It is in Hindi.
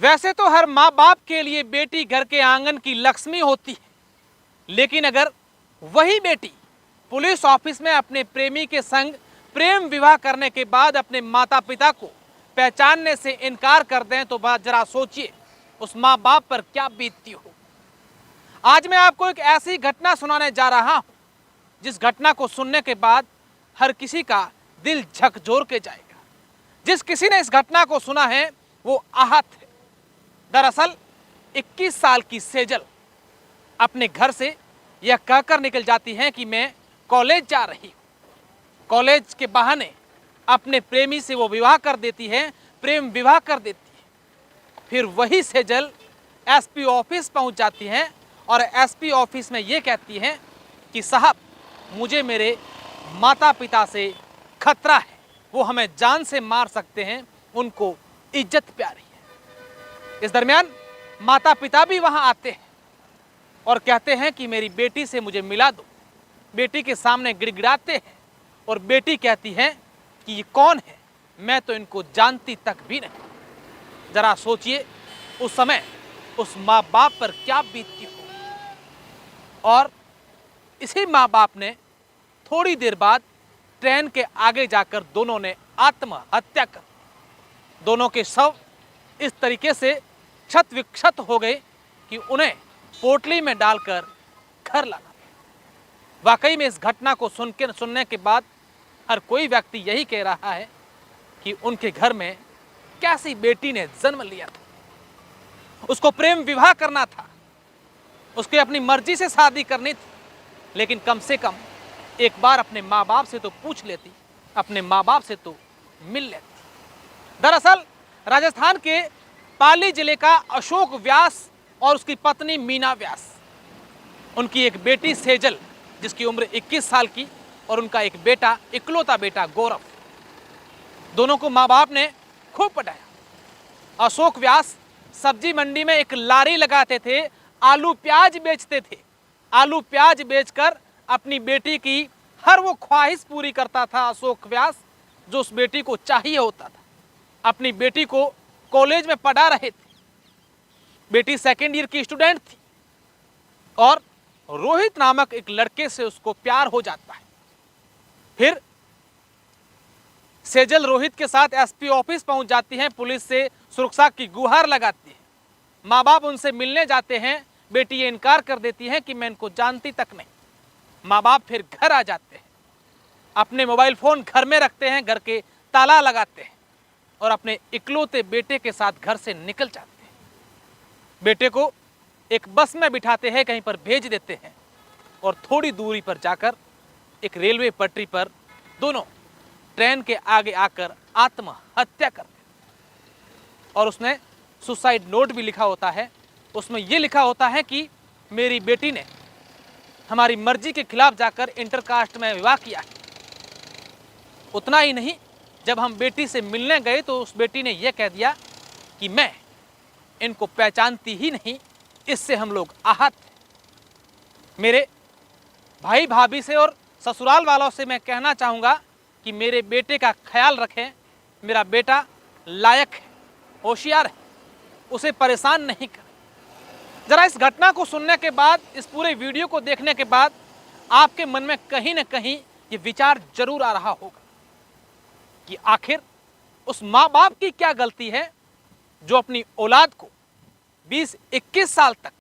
वैसे तो हर माँ बाप के लिए बेटी घर के आंगन की लक्ष्मी होती है, लेकिन अगर वही बेटी पुलिस ऑफिस में अपने प्रेमी के संग प्रेम विवाह करने के बाद अपने माता पिता को पहचानने से इनकार कर दें तो जरा सोचिए उस माँ बाप पर क्या बीतती हो। आज मैं आपको एक ऐसी घटना सुनाने जा रहा हूं जिस घटना को सुनने के बाद हर किसी का दिल झकझोर के जाएगा। जिस किसी ने इस घटना को सुना है वो आहत है। दरअसल 21 साल की सेजल अपने घर से यह कहकर निकल जाती है कि मैं कॉलेज जा रही हूं। कॉलेज के बहाने अपने प्रेमी से वो विवाह कर देती है, प्रेम विवाह कर देती है। फिर वही सेजल एसपी ऑफिस पहुंच जाती है और एसपी ऑफिस में ये कहती है कि साहब मुझे मेरे माता पिता से खतरा है, वो हमें जान से मार सकते हैं, उनको इज्जत प्यारी है। इस दरमियान माता पिता भी वहां आते हैं और कहते हैं कि मेरी बेटी से मुझे मिला दो। बेटी के सामने गिड़गिड़ाते हैं और बेटी कहती है कि ये कौन है, मैं तो इनको जानती तक भी नहीं। जरा सोचिए उस समय उस माँ बाप पर क्या बीतती हो। और इसी माँ बाप ने थोड़ी देर बाद ट्रेन के आगे जाकर दोनों ने आत्महत्या कर दी। दोनों के शव इस तरीके से क्षत विक्षत हो गए कि उन्हें पोटली में डालकर घर लाना। वाकई में इस घटना को सुनने के बाद हर कोई व्यक्ति यही कह रहा है कि उनके घर में कैसी बेटी ने जन्म लिया था। उसको प्रेम विवाह करना था, उसको अपनी मर्जी से शादी करनी थी, लेकिन कम से कम एक बार अपने माँ बाप से तो पूछ लेती, अपने माँ बाप से तो मिल लेती। दरअसल राजस्थान के पाली जिले का अशोक व्यास और उसकी पत्नी मीना व्यास, उनकी एक बेटी सेजल जिसकी उम्र 21 साल की और उनका एक बेटा, इकलौता बेटा गौरव। दोनों को माँ बाप ने खूब पढ़ाया। अशोक व्यास सब्जी मंडी में एक लारी लगाते थे, आलू प्याज बेचते थे। आलू प्याज बेचकर अपनी बेटी की हर वो ख्वाहिश पूरी करता था अशोक व्यास जो उस बेटी को चाहिए होता था। अपनी बेटी को कॉलेज में पढ़ा रहे थे। बेटी सेकेंड ईयर की स्टूडेंट थी और रोहित नामक एक लड़के से उसको प्यार हो जाता है। फिर सेजल रोहित के साथ एसपी ऑफिस पहुंच जाती है, पुलिस से सुरक्षा की गुहार लगाती है। माँ बाप उनसे मिलने जाते हैं, बेटी ये इनकार कर देती है कि मैं इनको जानती तक नहीं। माँ बाप फिर घर आ जाते हैं, अपने मोबाइल फोन घर में रखते हैं, घर के ताला लगाते हैं और अपने इकलौते बेटे के साथ घर से निकल जाते हैं। बेटे को एक बस में बिठाते हैं, कहीं पर भेज देते हैं और थोड़ी दूरी पर जाकर एक रेलवे पटरी पर दोनों ट्रेन के आगे आकर आत्महत्या करते हैं। और उसने सुसाइड नोट भी लिखा होता है। उसमें यह लिखा होता है कि मेरी बेटी ने हमारी मर्जी के खिलाफ जाकर इंटरकास्ट में विवाह किया है। उतना ही नहीं, जब हम बेटी से मिलने गए तो उस बेटी ने यह कह दिया कि मैं इनको पहचानती ही नहीं, इससे हम लोग आहत हैं। मेरे भाई भाभी से और ससुराल वालों से मैं कहना चाहूँगा कि मेरे बेटे का ख्याल रखें। मेरा बेटा लायक है, होशियार है, उसे परेशान नहीं करें। जरा इस घटना को सुनने के बाद, इस पूरे वीडियो को देखने के बाद आपके मन में कहीं ना कहीं ये विचार जरूर आ रहा होगा कि आखिर उस माँ बाप की क्या गलती है जो अपनी औलाद को 20-21 साल तक